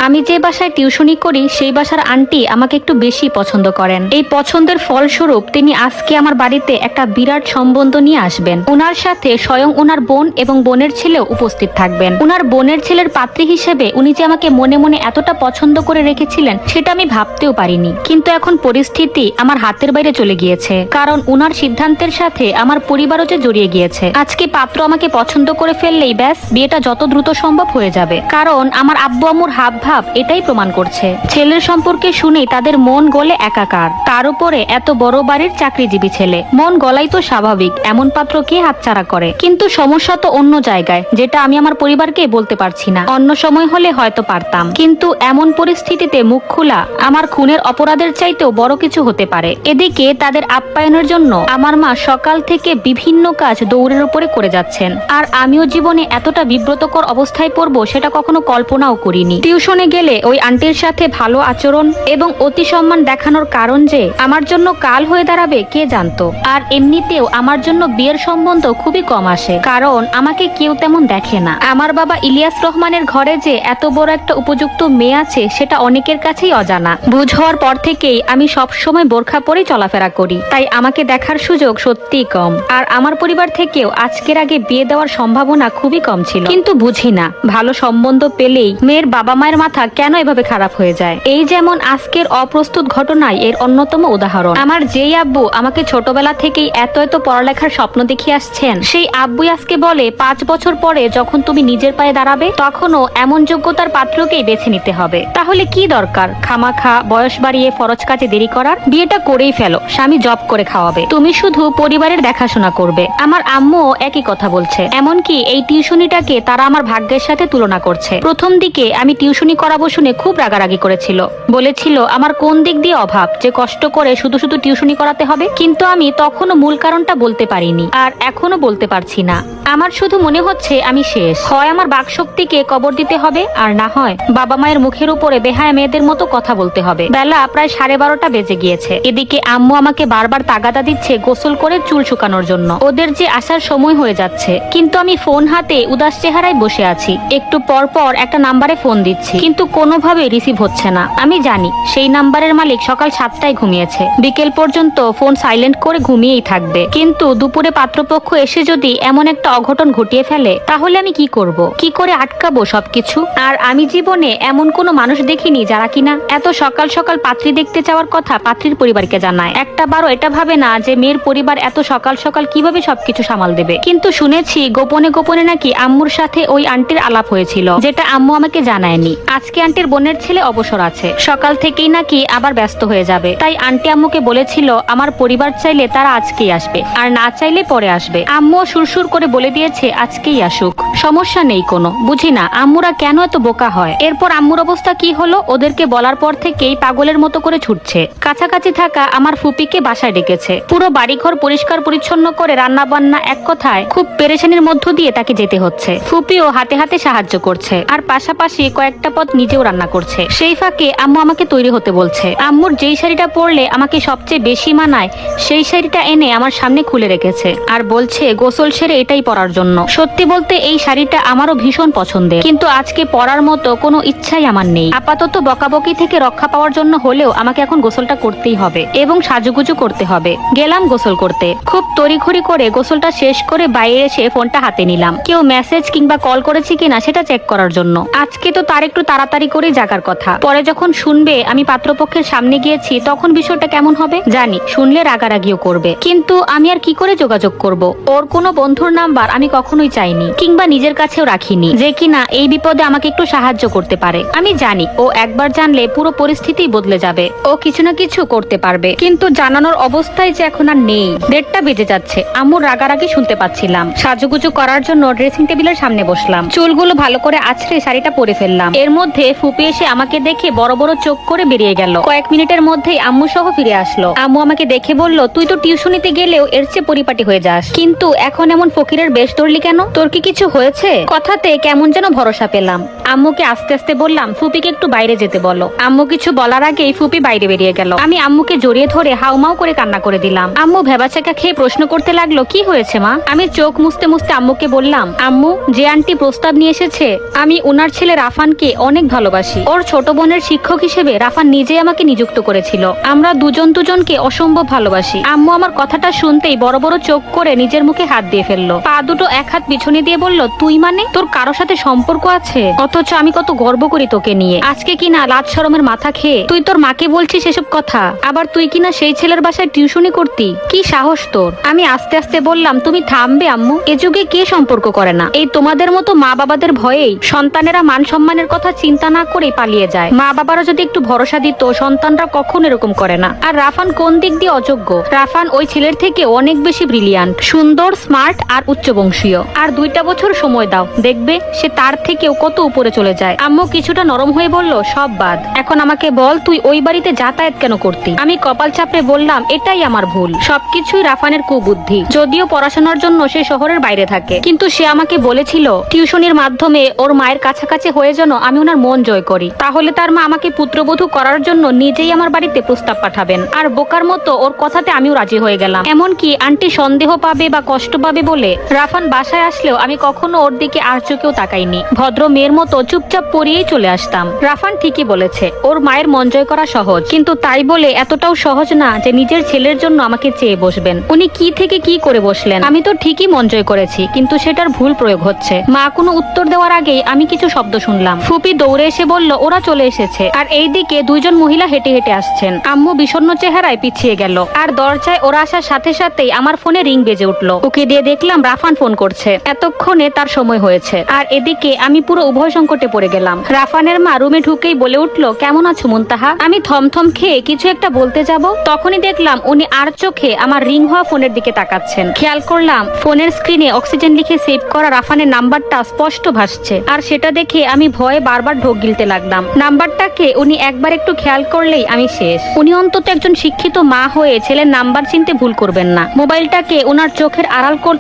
আমি যে বাসায় টিউশনি করি সেই বাসার আন্টি আমাকে একটু বেশি পছন্দ করেন। এই পছন্দের ফলস্বরূপ তিনি আজকে আমার বাড়িতে একটা বিরাট সম্বন্ধ নিয়ে আসবেন। ওনার সাথে স্বয়ং ওনার বোন এবং বোনের ছেলেও উপস্থিত থাকবেন। ওনার বোনের ছেলের পাত্রী হিসেবে উনি যে আমাকে মনে মনে এতটা পছন্দ করে রেখেছিলেন সেটা আমি ভাবতেও পারিনি। কিন্তু এখন পরিস্থিতি আমার হাতের বাইরে চলে গিয়েছে, কারণ ওনার সিদ্ধান্তের সাথে আমার পরিবারও যে জড়িয়ে গিয়েছে। আজকে পাত্র আমাকে পছন্দ করে ফেললেই ব্যাস বিয়েটা যত দ্রুত সম্ভব হয়ে যাবে, কারণ আমার আব্বু আম্মুর হাব ভাব এটাই প্রমাণ করছে। ছেলের সম্পর্কে শুনেই তাদের মন গলে একাকার, তার উপরে এত বড় বাড়ির চাকরিজীবী ছেলে। মন গলাই তো স্বাভাবিক, এমন পাত্র কে হাতছাড়া করে। কিন্তু সমস্যা তো অন্য জায়গায়, যেটা আমি আমার পরিবারকে বলতে পারছি না। অন্য সময় হলে হয়তো পারতাম, কিন্তু এমন পরিস্থিতিতে মুখ খোলা আমার খুনের অপরাধের চাইতেও বড় কিছু হতে পারে। এদিকে তাদের আপ্যায়নের জন্য আমার মা সকাল থেকে বিভিন্ন কাজ দৌড়ের উপরে করে যাচ্ছেন, আর আমিও জীবনে এতটা বিব্রতকর অবস্থায় পড়বো সেটা কখনো কল্পনাও করিনি। টিউশনে গেলে ওই আন্টির সাথে ভালো আচরণ এবং অতি সম্মান দেখানোর কারণ যে আমার জন্য কাল হয়ে দাঁড়াবে কে জানতো। আর এমনিতেও আমার জন্য বিয়ের সম্বন্ধ খুবই কম আসে, কারণ আমাকে কেউ তেমন দেখে না। আমার বাবা ইলিয়াস রহমানের ঘরে যে এত বড় একটা উপযুক্ত মেয়ে আছে সেটা অনেকের কাছেই অজানা। বুঝ হওয়ার পর থেকেই আমি সব সময় বোরখা পরেই চলাফেরা করি, তাই আমাকে দেখার সুযোগ সত্যিই কম। আর আমার পরিবার থেকেও আজকের আগে বিয়ে দেওয়ার সম্ভাবনা খুবই কম ছিল। কিন্তু বুঝি না, ভালো সম্বন্ধ পেলেই মেয়ের বাবা মায়ের মাথা কেন এভাবে খারাপ হয়ে যায়। এই যেমন আজকের অপ্রস্তুত ঘটনায় এর অন্যতম উদাহরণ। আমার যেই আব্বু আমাকে ছোটবেলা থেকেই এত এত পড়ালেখার স্বপ্ন দেখিয়ে আসছেন, সেই আব্বুই আজকে বলে 5 বছর পরে যখন তুমি নিজের পায়ে দাঁড়াবে তখনও এমন যোগ্যতার পাত্রকেই বেছে নিতে হবে। তাহলে কি দরকার খামাখা বয়স বাড়িয়ে ফরজ কাজে দেরি করার? বিয়েটা করেই ফেলো, স্বামী জব করে খাওয়াবে, তুমি শুধু পরিবারের দেখাশোনা করবে। আমার আম্মুও একই কথা বলছে। এমনকি এই টিউশনিটাকে তারা আমার ভাগ্যের সাথে তুলনা করছে। প্রথম দিকে আমি টিউশনি করাবো শুনে খুব রাগারাগি করেছিল, বলেছিল আমার কোন দিক দিয়ে অভাব যে কষ্ট করে শুধু শুধু টিউশনি করাতে হবে। কিন্তু আমি তখনও মূল কারণটা বলতে পারিনি, আর এখনো বলতে পারছি না। আমার শুধু মনে হচ্ছে আমি শেষ। হয় আমার বাকশক্তিকে কবর দিতে হবে, আর না হয় বাবা মায়ের মুখের উপরে বেহায়া মেয়েদের মতো কথা বলতে হবে। বেলা প্রায় 12:30 বেজে গিয়েছে। এদিকে আম্মু আমাকে বারবার তাগাদা দিচ্ছে গোসল করে চুল শুকানোর জন্য। ওদের যে আসার সময় হয়ে যাচ্ছে, কিন্তু আমি ফোন হাতে উদাস চেহারায় বসে আছি। একটু পর পর একটা নাম্বারে ফোন দিচ্ছি, কিন্তু কোনোভাবে রিসিভ হচ্ছে না। আমি জানি সেই নাম্বারের মালিক সকাল 7টায় ঘুমিয়েছে, বিকেল পর্যন্ত ফোন সাইলেন্ট করে ঘুমিয়েই থাকবে। কিন্তু দুপুরে পাত্রপক্ষ এসে যদি এমন একটা অঘটন ঘটিয়ে ফেলে তাহলে আমি কি করব? কি করে আটকাবো সবকিছু? আর আমি জীবনে এমন কোনো মানুষ দেখিনি যারা কিনা এত সকাল সকাল পাত্রী দেখতে চাওয়ার কথা পাত্রীর পরিবারকে জানায়। একটা বারও এটা ভাবে না যে মেয়ের পরিবার এত সকাল সকাল কিভাবে সবকিছু সামাল দেবে। কিন্তু শুনেছি গোপনে গোপনে নাকি আম্মুর সাথে ওই আন্টির আলাপ হয়েছিল, যেটা আম্মু আমাকে জানায়নি। আজকে আন্টির বোনের ছেলে অবসর আছে, সকাল থেকেই নাকি আবার ব্যস্ত হয়ে যাবে। তাই আন্টি আম্মুকে বলেছিল আমার পরিবার চাইলে তারা আজকেই আসবে, আর না চাইলে পরে আসবে। আম্মু সুরসুর করে বলে দিয়েছে আজকেই আসুক, সমস্যা নেই কোনো। বুঝি না আম্মুরা কেন এত বোকা হয়। এরপর আম্মুর অবস্থা কি হলো, ওদেরকে বলার পর থেকেই পাগলের মতো করে ছুটছে। কাছাকাছি থাকা আমার ফুপিকে বাসায় ডেকেছে, পুরো বাড়িঘর পরিষ্কার পরিচ্ছন্ন করে রান্না বান্না, এক কথায় খুব পেরেশানির মধ্য দিয়ে তাকে যেতে হচ্ছে। ফুপিও হাতে হাতে সাহায্য করছে, আর পাশাপাশি কয়েকটা পদ নিজেও রান্না করছে। সেই ফাঁকে আম্মু আমাকে তৈরি হতে বলছে। আম্মুর যেই শাড়িটা পরলে আমাকে সবচেয়ে বেশি মানায় সেই শাড়িটা এনে আমার সামনে খুলে রেখেছে, আর বলছে গোসল সেরে এটাই পরার জন্য। সত্যি বলতে এই শাড়িটা আমারও ভীষণ পছন্দের, কিন্তু আজকে পরার মতো কোনো ইচ্ছাই আমার নেই। আপাতত বকাবকি থেকে রক্ষা পাওয়ার জন্য হলেও আমাকে এখন গোসলটা করতেই হবে এবং সাজুগুজু করতে হবে। গেলাম গোসল করতে। খুব তড়িঘড়ি করে গোসলটা শেষ করে বাইরে এসে ফোনটা হাতে নিলাম, কেউ মেসেজ কিংবা কল করেছে কিনা সেটা চেক করার জন্য। আজকে তো তার একটু তাড়াতাড়ি করে জাগার কথা। পরে যখন শুনবে আমি পাত্রপক্ষের সামনে গিয়েছি তখন বিষয়টা কেমন হবে জানি, শুনলে রাগারাগিও করবে। কিন্তু আমি আর কি করে যোগাযোগ করব? ওর কোনো বন্ধুর নাম্বার আমি কখনোই চাইনি, কিংবা নিজের কাছেও রাখিনি যে কিনা এই বিপদে আমাকে একটু সাহায্য করতে পারে। আমি জানি ও একবার জানলে পুরো পরিস্থিতি বদলে যাবে, ও কিছু না কিছু করতে পারবে। কিন্তু জানানোর অবস্থায় যে এখন আর নেই। 1:30 বেজে যাচ্ছে, আম্মুর রাগারাগি শুনতে পাচ্ছিলাম। সাজুগুজু করার জন্য ড্রেসিং টেবিলের সামনে বসলাম, চুলগুলো ভালো করে আছড়ে শাড়িটা পরে ফেললাম। এর মধ্যে ফুপি এসে আমাকে দেখে বড় বড় চোখ করে বেরিয়ে গেল। কয়েক মিনিটের মধ্যেই আম্মু সহ ফিরে আসলো। আম্মু আমাকে দেখে বলল তুই তো টিউশনিতে গেলেও এর চেয়ে পরিপাটি হয়ে যাস, কিন্তু এখন এমন ফকিরের বেশ ধরলি কেন? তোর কি কিছু হয়েছে? কথাতে কেমন যেন ভরসা পেলাম। আম্মুকে আস্তে আস্তে বললাম ফুপিকে একটু বাইরে যেতে বলো। আম্মু কিছু বলার আগেই ফুপি বাইরে বেরিয়ে গেল। আমি আম্মুকে জড়িয়ে ধরে হাউমাউ করে কান্না করে দিলাম। আম্মু ভেবাচাকা খেয়ে প্রশ্ন করতে লাগলো কি হয়েছে মা? আমি চোখ মুছতে মুছতে আম্মুকে বললাম আম্মু, যে আন্টি প্রস্তাব নিয়ে এসেছে আমি ওনার ছেলে রাফানকে অনেক অনেক ভালোবাসি। ওর ছোট বোনের শিক্ষক হিসেবে রাফান নিজেই আমাকে নিযুক্ত করেছিল। আমরা দুজনকে অসম্ভব ভালোবাসি। আম্মু আমার কথাটা শুনতেই বড় বড় চোখ করে নিজের মুখে হাত দিয়ে ফেললো। পা দুটো এক হাত পিছনে দিয়ে বলল, তুই মানে? তোর কারো সাথে সম্পর্ক আছে? অথচ আমি কত গর্ব করি তোকে নিয়ে। আজকে কিনা লাজ শরমের মাথা খেয়ে তুই তোর মাকে বলছিস এসব কথা। আবার তুই কিনা সেই ছেলের বাসায় টিউশনি করতি। কি সাহস তোর? আমি আস্তে আস্তে বললাম, তুমি থামবে আম্মু? এ যুগে কে সম্পর্ক করে না? এই তোমাদের মতো মা বাবাদের ভয়েই সন্তানেরা মান সম্মানের কথা চিন্তা না করে পালিয়ে যায়। মা বাবারা যদি একটু ভরসা দিত, সন্তানরা কখন এরকম করে না। আর রাফান কোন দিক দিয়ে অযোগ্য? রাফান ওই ছেলের থেকে অনেক বেশি ব্রিলিয়ান্ট, সুন্দর, স্মার্ট আর উচ্চবংশীয়। আর 2টা বছর সময় দাও, দেখবে সে তার থেকেও কত উপরে চলে যায়। আম্মু কিছুটা নরম হয়ে বলল, সব বাদ, এখন আমাকে বল তুই ওই বাড়িতে যাতায়াত কেন করতি? আমি কপাল চাপড়ে বললাম, এটাই আমার ভুল। সবকিছুই রাফানের কুবুদ্ধি। যদিও পড়াশোনার জন্য সে শহরের বাইরে থাকে, কিন্তু সে আমাকে বলেছিল টিউশনির মাধ্যমে ওর মায়ের কাছাকাছি হয়ে যেন আমি ওনার মন জয় করি। তাহলে তার মা আমাকে পুত্রবধূ করার জন্য নিজেই আমার বাড়িতে প্রস্তাব পাঠাবেন। আর বোকার মতো ওর কথাতে আমিও রাজি হয়ে গেলাম। এমনকি আন্টি সন্দেহ পাবে বা কষ্ট পাবে বলে রাফান বাসায় আসলেও আমি কখনো ওর দিকে আর চোখেও তাকাইনি। ভদ্র মেয়ের মতো চুপচাপ পড়িয়েই চলে আসতাম। রাফান ঠিকই বলেছে, ওর মায়ের মন জয় করা সহজ, কিন্তু তাই বলে এতটাও সহজ না যে নিজের ছেলের জন্য আমাকে চেয়ে বসবেন। উনি কি থেকে কি করে বসলেন? আমি তো ঠিকই মন জয় করেছি, কিন্তু সেটার ভুল প্রয়োগ হচ্ছে। মা কোনো উত্তর দেওয়ার আগেই আমি কিছু শব্দ শুনলাম। ফুপি দৌড়ে এসে বলল, ওরা চলে এসেছে। আর এইদিকে 2জন মহিলা হেঁটে হেঁটে আসছেন। আম্মু বিষণ্ণ চেহারায় পিছিয়ে গেল। আর দরজায় ওরা আসার সাথে সাথেই আমার ফোনে রিং বেজে উঠলো। ওকে দিয়ে দেখলাম রাফান ফোন করছে। এতক্ষণে তার সময় হয়েছে। আর এদিকে আমি পুরো উভয় সংকটে পড়ে গেলাম। রাফানের মা রুমে ঢুকেই বলে উঠলো, কেমন আছো মুনতাহা? আমি থমথম খেয়ে কিছু একটা বলতে যাব, তখনই দেখলাম উনি আর চোখে আমার রিং হওয়া ফোনের দিকে তাকাচ্ছেন। খেয়াল করলাম ফোনের স্ক্রিনে অক্সিজেন লিখে সেভ করা রাফানের নাম্বারটা স্পষ্ট ভাসছে। আর সেটা দেখে আমি ভয়ে বারবার ঢোক গিলতে লাগলাম। নাম্বারটাকে উনি একবার একটু খেয়াল করলেই আমি শেষ। উনি অন্তত একজন শিক্ষিত মা হয়ে ছেলের নাম্বার চিনতে ভুল করবেন না। মোবাইলটাকে ওনার চোখের আড়াল করতে